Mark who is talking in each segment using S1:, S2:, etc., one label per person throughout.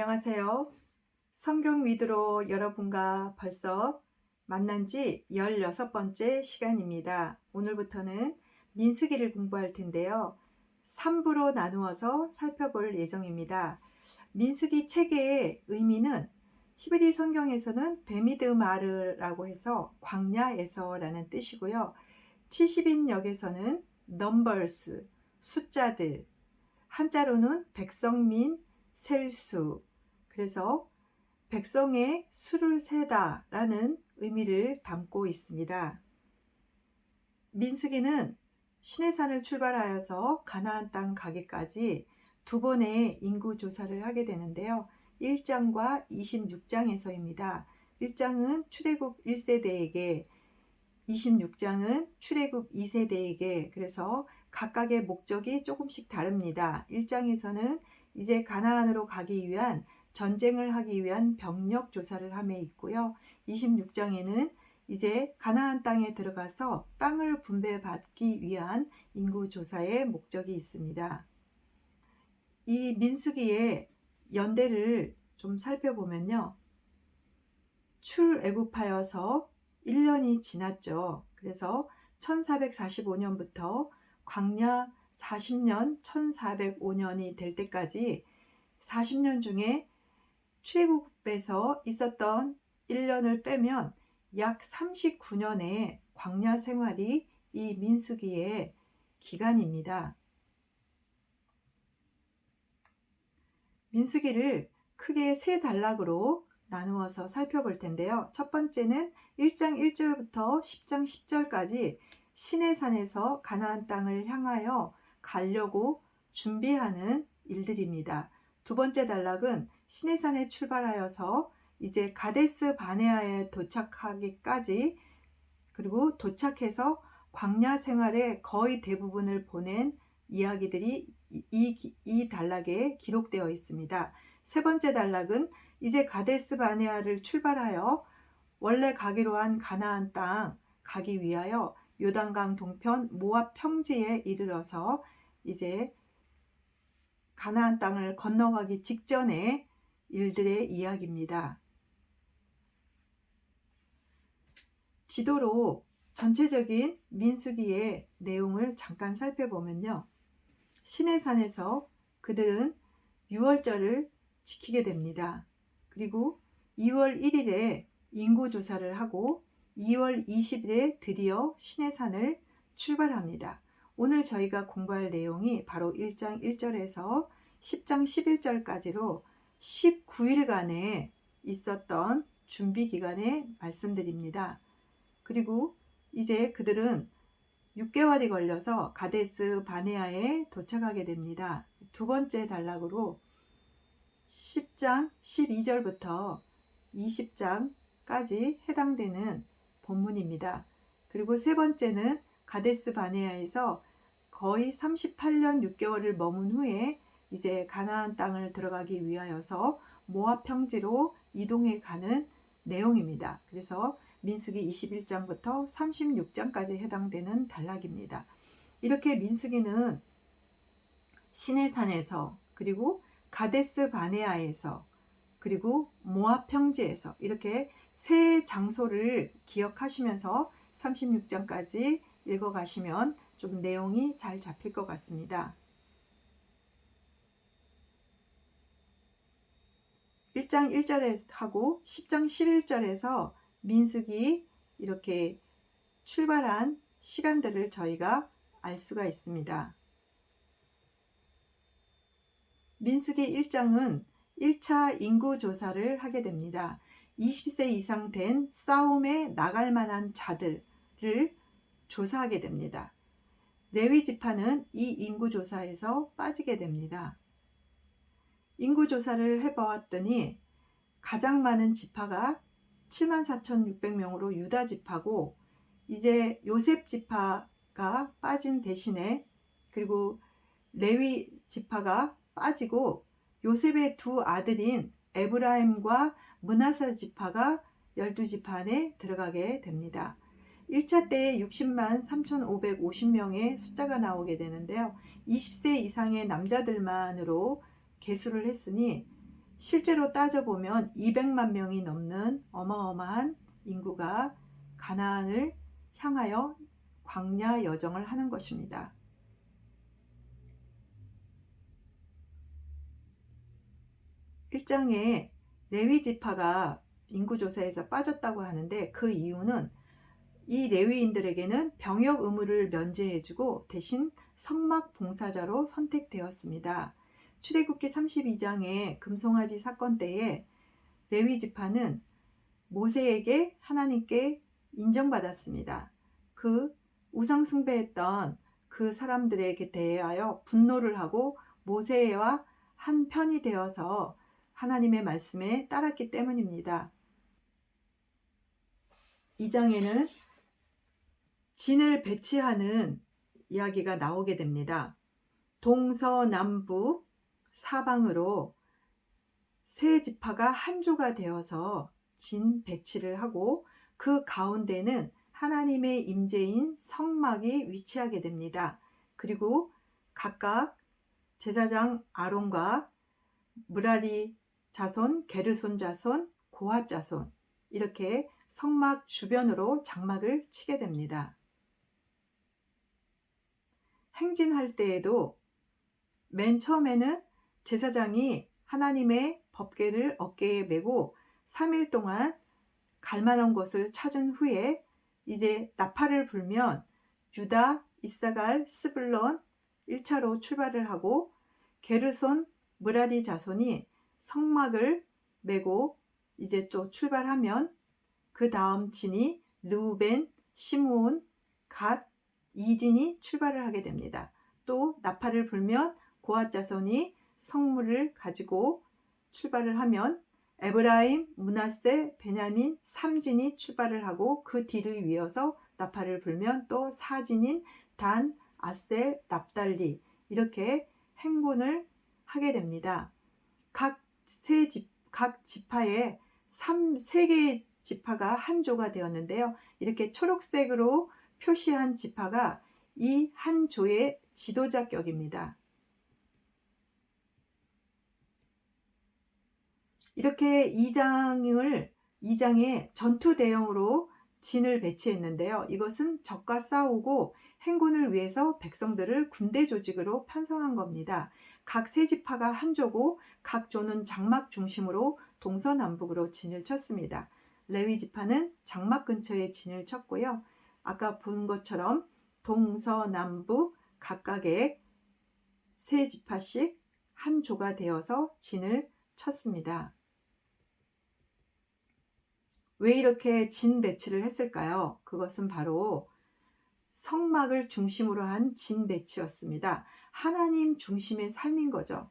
S1: 안녕하세요. 성경 위드로 여러분과 벌써 만난 지 16번째 시간입니다. 오늘부터는 민수기를 공부할 텐데요. 3부로 나누어서 살펴볼 예정입니다. 민수기 책의 의미는 히브리 성경에서는 베미드마르라고 해서 광야에서라는 뜻이고요. 70인역에서는 넘버스, 숫자들, 한자로는 백성민 셀수, 그래서 백성의 수를 세다 라는 의미를 담고 있습니다. 민수기는 시내산을 출발하여서 가나안 땅 가기까지 두 번의 인구 조사를 하게 되는데요. 1장과 26장에서입니다. 1장은 출애굽 1세대에게, 26장은 출애굽 2세대에게, 그래서 각각의 목적이 조금씩 다릅니다. 1장에서는 이제 가나안으로 가기 위한 전쟁을 하기 위한 병력 조사를 함에 있고요. 26장에는 이제 가나안 땅에 들어가서 땅을 분배받기 위한 인구 조사의 목적이 있습니다. 이 민수기의 연대를 좀 살펴보면요. 출애굽하여서 1년이 지났죠. 그래서 1445년부터 광야 40년 1405년이 될 때까지 40년 중에 출애굽에서 있었던 1년을 빼면 약 39년의 광야 생활이 이 민수기의 기간입니다. 민수기를 크게 세 단락으로 나누어서 살펴볼 텐데요. 첫 번째는 1장 1절부터 10장 10절까지 시내산에서 가나안 땅을 향하여 가려고 준비하는 일들입니다. 두 번째 단락은 시내산에 출발하여서 이제 가데스 바네아에 도착하기까지, 그리고 도착해서 광야 생활의 거의 대부분을 보낸 이야기들이 이 단락에 기록되어 있습니다. 세 번째 단락은 이제 가데스 바네아를 출발하여 원래 가기로 한 가나안 땅 가기 위하여 요단강 동편 모압 평지에 이르러서 이제 가나안 땅을 건너가기 직전의 일들의 이야기입니다. 지도로 전체적인 민수기의 내용을 잠깐 살펴보면요. 시내산에서 그들은 유월절을 지키게 됩니다. 그리고 2월 1일에 인구조사를 하고 2월 20일에 드디어 시내산을 출발합니다. 오늘 저희가 공부할 내용이 바로 1장 1절에서 10장 11절까지로 19일간에 있었던 준비 기간의 말씀드립니다. 그리고 이제 그들은 6개월이 걸려서 가데스 바네아에 도착하게 됩니다. 두 번째 단락으로 10장 12절부터 20장까지 해당되는 본문입니다. 그리고 세 번째는 가데스 바네아에서 거의 38년 6개월을 머문 후에 이제 가나안 땅을 들어가기 위하여서 모압 평지로 이동해 가는 내용입니다. 그래서 민수기 21장부터 36장까지 해당되는 단락입니다. 이렇게 민수기는 시내산에서, 그리고 가데스 바네아에서, 그리고 모압 평지에서 이렇게 세 장소를 기억하시면서 36장까지 읽어가시면 좀 내용이 잘 잡힐 것 같습니다. 1장 1절에 하고 10장 11절에서 민수기 이렇게 출발한 시간들을 저희가 알 수가 있습니다. 민수기 1장은 1차 인구조사를 하게 됩니다. 20세 이상 된 싸움에 나갈 만한 자들을 조사하게 됩니다. 레위 지파는 이 인구조사에서 빠지게 됩니다. 인구조사를 해보았더니 가장 많은 지파가 74,600명으로 유다 지파고, 이제 요셉 지파가 빠진 대신에, 그리고 레위 지파가 빠지고 요셉의 두 아들인 에브라임과 므낫세 지파가 12지파 안에 들어가게 됩니다. 1차 때에 60만 3,550명의 숫자가 나오게 되는데요. 20세 이상의 남자들만으로 계수를 했으니 실제로 따져보면 200만 명이 넘는 어마어마한 인구가 가나안을 향하여 광야 여정을 하는 것입니다. 1장에 레위 지파가 인구조사에서 빠졌다고 하는데 그 이유는 이 레위인들에게는 병역 의무를 면제해주고 대신 성막 봉사자로 선택되었습니다. 출애굽기 32장의 금송아지 사건 때에 레위 지파는 모세에게 하나님께 인정받았습니다. 그 우상 숭배했던 그 사람들에게 대하여 분노를 하고 모세와 한 편이 되어서 하나님의 말씀에 따랐기 때문입니다. 2장에는 진을 배치하는 이야기가 나오게 됩니다. 동서남북 사방으로 세 지파가 한 조가 되어서 진 배치를 하고 그 가운데는 하나님의 임재인 성막이 위치하게 됩니다. 그리고 각각 제사장 아론과 므라리 자손, 게르손 자손, 고핫 자손 이렇게 성막 주변으로 장막을 치게 됩니다. 행진할 때에도 맨 처음에는 제사장이 하나님의 법궤를 어깨에 메고 3일 동안 갈 만한 곳을 찾은 후에 이제 나팔을 불면 유다, 이사갈, 스불론 1차로 출발을 하고 게르손, 므라디 자손이 성막을 메고 이제 또 출발하면 그 다음 진이 르우벤, 시므온, 갓, 이진이 출발을 하게 됩니다. 또 나팔을 불면 고핫 자손이 성물을 가지고 출발을 하면 에브라임, 므낫세, 베냐민 3진이 출발을 하고 그 뒤를 이어서 나팔을 불면 또 4진인 단, 아셀, 납달리 이렇게 행군을 하게 됩니다. 각 지파에 3개의 지파가 한 조가 되었는데요. 이렇게 초록색으로 표시한 지파가 이 한 조의 지도자격입니다. 이렇게 2장에 전투 대형으로 진을 배치했는데요. 이것은 적과 싸우고 행군을 위해서 백성들을 군대 조직으로 편성한 겁니다. 각 세 지파가 한 조고 각 조는 장막 중심으로 동서남북으로 진을 쳤습니다. 레위 지파는 장막 근처에 진을 쳤고요. 아까 본 것처럼 동서남북 각각의 세 지파씩 한 조가 되어서 진을 쳤습니다. 왜 이렇게 진 배치를 했을까요? 그것은 바로 성막을 중심으로 한 진 배치였습니다. 하나님 중심의 삶인 거죠.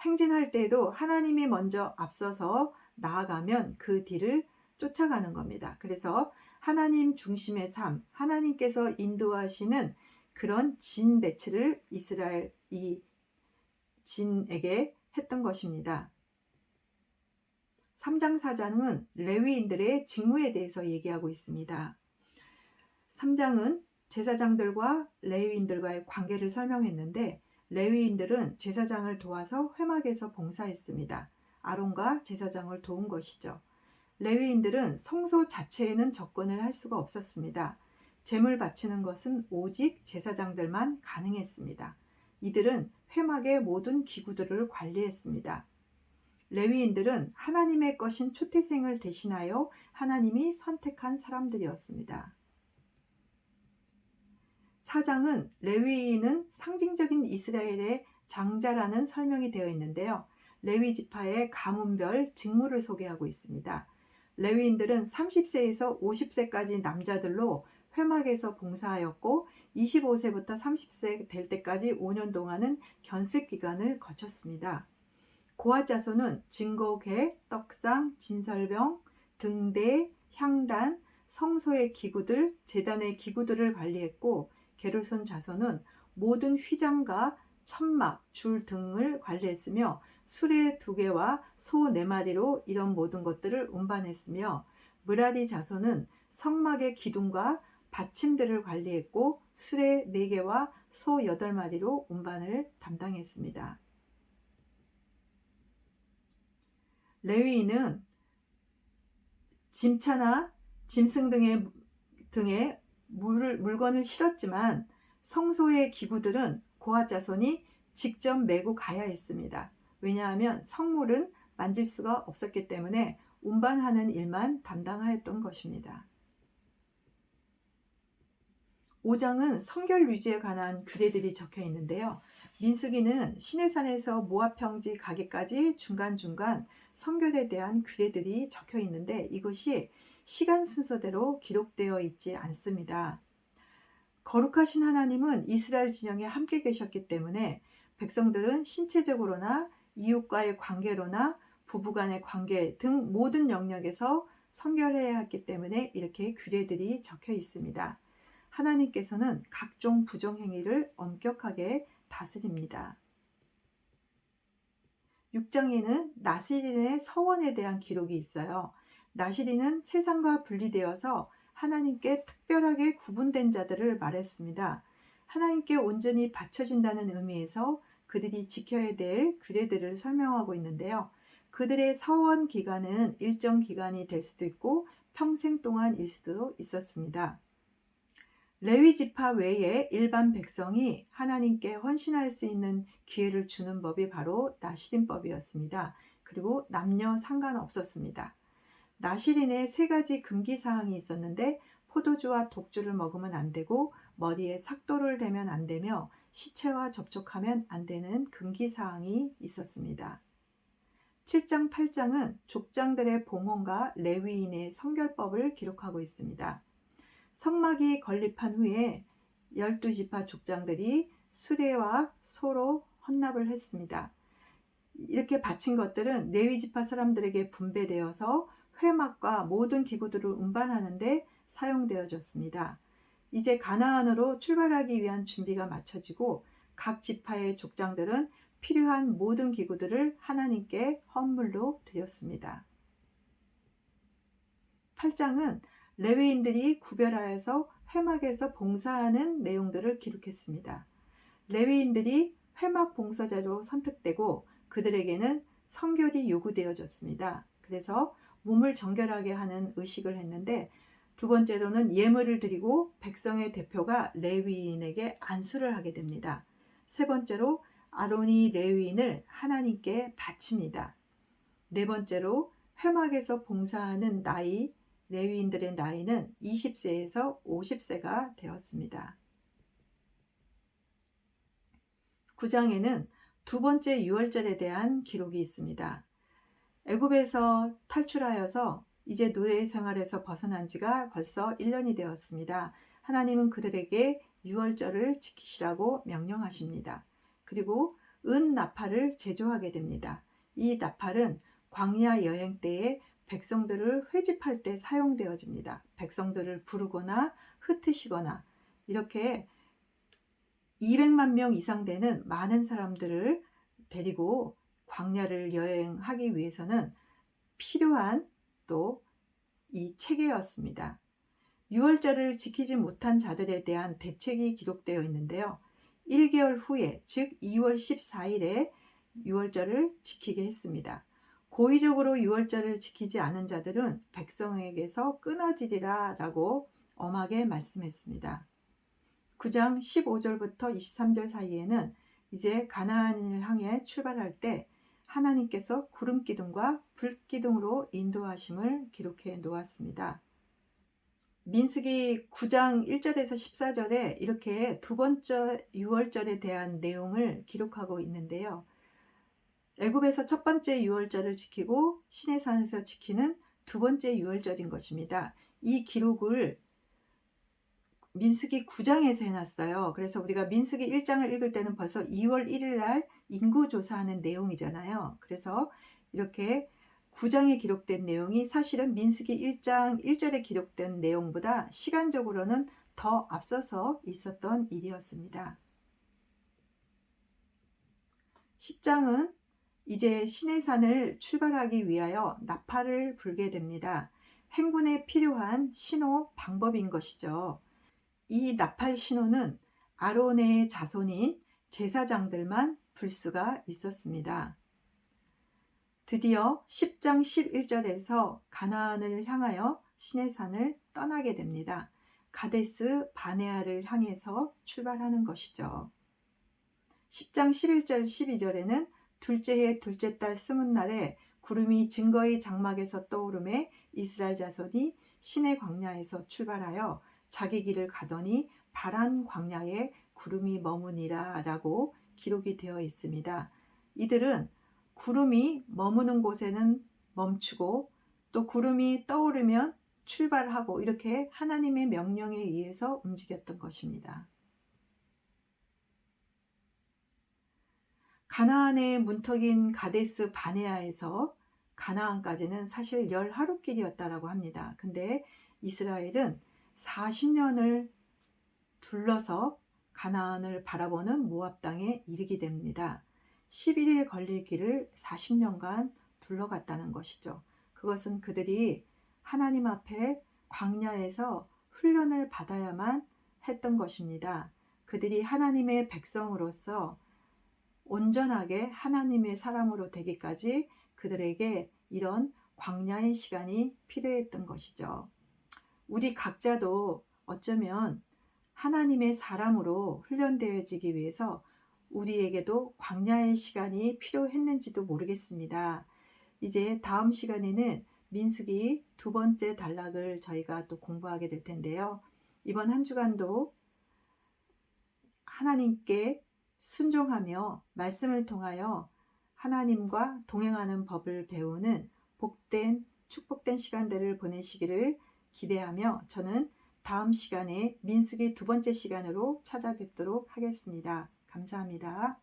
S1: 행진할 때도 하나님이 먼저 앞서서 나아가면 그 뒤를 쫓아가는 겁니다. 그래서 하나님 중심의 삶, 하나님께서 인도하시는 그런 진 배치를 이스라엘 이 진에게 했던 것입니다. 3장 4장은 레위인들의 직무에 대해서 얘기하고 있습니다. 3장은 제사장들과 레위인들과의 관계를 설명했는데 레위인들은 제사장을 도와서 회막에서 봉사했습니다. 아론과 제사장을 도운 것이죠. 레위인들은 성소 자체에는 접근을 할 수가 없었습니다. 제물 바치는 것은 오직 제사장들만 가능했습니다. 이들은 회막의 모든 기구들을 관리했습니다. 레위인들은 하나님의 것인 초태생을 대신하여 하나님이 선택한 사람들이었습니다. 4장은 레위인은 상징적인 이스라엘의 장자라는 설명이 되어 있는데요. 레위 지파의 가문별 직무를 소개하고 있습니다. 레위인들은 30세에서 50세까지 남자들로 회막에서 봉사하였고 25세부터 30세 될 때까지 5년 동안은 견습 기간을 거쳤습니다. 고핫 자손은 증거계, 떡상, 진설병, 등대, 향단, 성소의 기구들, 제단의 기구들을 관리했고 게르손 자손은 모든 휘장과 천막, 줄 등을 관리했으며 수레 2개와 소 4마리로 이런 모든 것들을 운반했으며 므라디 자손은 성막의 기둥과 받침들을 관리했고 수레 4개와 소 8마리로 운반을 담당했습니다. 레위인은 짐차나 짐승 등에 물건을 실었지만 성소의 기구들은 고핫 자손이 직접 메고 가야 했습니다. 왜냐하면 성물은 만질 수가 없었기 때문에 운반하는 일만 담당하였던 것입니다. 5장은 성결 유지에 관한 규례들이 적혀 있는데요. 민수기는 시내산에서 모압 평지 가기까지 중간중간 성결에 대한 규례들이 적혀 있는데 이것이 시간 순서대로 기록되어 있지 않습니다. 거룩하신 하나님은 이스라엘 진영에 함께 계셨기 때문에 백성들은 신체적으로나 이웃과의 관계로나 부부간의 관계 등 모든 영역에서 성결해야 했기 때문에 이렇게 규례들이 적혀 있습니다. 하나님께서는 각종 부정행위를 엄격하게 다스립니다. 6장에는 나시린의 서원에 대한 기록이 있어요. 나시린은 세상과 분리되어서 하나님께 특별하게 구분된 자들을 말했습니다. 하나님께 온전히 바쳐진다는 의미에서 그들이 지켜야 될 규례들을 설명하고 있는데요. 그들의 서원 기간은 일정 기간이 될 수도 있고 평생 동안일 수도 있었습니다. 레위 지파 외에 일반 백성이 하나님께 헌신할 수 있는 기회를 주는 법이 바로 나시린법이었습니다. 그리고 남녀 상관없었습니다. 나시린에 3가지 금기사항이 있었는데 포도주와 독주를 먹으면 안 되고 머리에 삭도를 대면 안 되며 시체와 접촉하면 안 되는 금기사항이 있었습니다. 7장 8장은 족장들의 봉헌과 레위인의 성결법을 기록하고 있습니다. 성막이 건립한 후에 12지파 족장들이 수레와 소로 헌납을 했습니다. 이렇게 바친 것들은 레위 지파 사람들에게 분배되어서 회막과 모든 기구들을 운반하는데 사용되어졌습니다. 이제 가나안으로 출발하기 위한 준비가 마쳐지고 각 지파의 족장들은 필요한 모든 기구들을 하나님께 헌물로 드렸습니다. 8장은 레위인들이 구별하여서 회막에서 봉사하는 내용들을 기록했습니다. 레위인들이 회막 봉사자로 선택되고 그들에게는 성결이 요구되어졌습니다. 그래서 몸을 정결하게 하는 의식을 했는데 2번째로는 예물을 드리고 백성의 대표가 레위인에게 안수를 하게 됩니다. 3번째로 아론이 레위인을 하나님께 바칩니다. 4번째로 회막에서 봉사하는 레위인들의 나이는 20세에서 50세가 되었습니다. 9장에는 2번째 유월절에 대한 기록이 있습니다. 애굽에서 탈출하여서 이제 노예 생활에서 벗어난 지가 벌써 1년이 되었습니다. 하나님은 그들에게 유월절을 지키시라고 명령하십니다. 그리고 은 나팔을 제조하게 됩니다. 이 나팔은 광야 여행 때에 백성들을 회집할 때 사용되어집니다. 백성들을 부르거나 흩으시거나 이렇게 200만 명 이상 되는 많은 사람들을 데리고 광야를 여행하기 위해서는 필요한 또 이 체계였습니다. 유월절을 지키지 못한 자들에 대한 대책이 기록되어 있는데요. 1개월 후에 즉 2월 14일에 유월절을 지키게 했습니다. 고의적으로 유월절을 지키지 않은 자들은 백성에게서 끊어지리라 라고 엄하게 말씀했습니다. 9장 15절부터 23절 사이에는 이제 가나안을 향해 출발할 때 하나님께서 구름기둥과 불기둥으로 인도하심을 기록해 놓았습니다. 민수기 9장 1절에서 14절에 이렇게 2번째 유월절에 대한 내용을 기록하고 있는데요. 애굽에서 첫 번째 유월절을 지키고 시내산에서 지키는 2번째 유월절인 것입니다. 이 기록을 민수기 9장에서 해놨어요. 그래서 우리가 민수기 1장을 읽을 때는 벌써 2월 1일 날 인구조사하는 내용이잖아요. 그래서 이렇게 9장에 기록된 내용이 사실은 민수기 1장 1절에 기록된 내용보다 시간적으로는 더 앞서서 있었던 일이었습니다. 10장은 이제 시내산을 출발하기 위하여 나팔을 불게 됩니다. 행군에 필요한 신호 방법인 것이죠. 이 나팔 신호는 아론의 자손인 제사장들만 불 수가 있었습니다. 드디어 10장 11절에서 가나안을 향하여 시내산을 떠나게 됩니다. 가데스 바네아를 향해서 출발하는 것이죠. 10장 11절 12절에는 둘째 해 둘째 달 스문 날에 구름이 증거의 장막에서 떠오르매 이스라엘 자손이 시내 광야에서 출발하여 자기 길을 가더니 바란 광야에 구름이 머무니라 라고 기록이 되어 있습니다. 이들은 구름이 머무는 곳에는 멈추고 또 구름이 떠오르면 출발하고 이렇게 하나님의 명령에 의해서 움직였던 것입니다. 가나안의 문턱인 가데스 바네아에서 가나안까지는 사실 10하루길이었다라고 합니다. 근데 이스라엘은 40년을 둘러서 가나안을 바라보는 모압 땅에 이르게 됩니다. 11일 걸릴 길을 40년간 둘러갔다는 것이죠. 그것은 그들이 하나님 앞에 광야에서 훈련을 받아야만 했던 것입니다. 그들이 하나님의 백성으로서 온전하게 하나님의 사람으로 되기까지 그들에게 이런 광야의 시간이 필요했던 것이죠. 우리 각자도 어쩌면 하나님의 사람으로 훈련되어지기 위해서 우리에게도 광야의 시간이 필요했는지도 모르겠습니다. 이제 다음 시간에는 민수기 2번째 단락을 저희가 또 공부하게 될 텐데요. 이번 한 주간도 하나님께 순종하며 말씀을 통하여 하나님과 동행하는 법을 배우는 복된 축복된 시간들을 보내시기를 기대하며 저는 다음 시간에 민수기 2번째 시간으로 찾아뵙도록 하겠습니다. 감사합니다.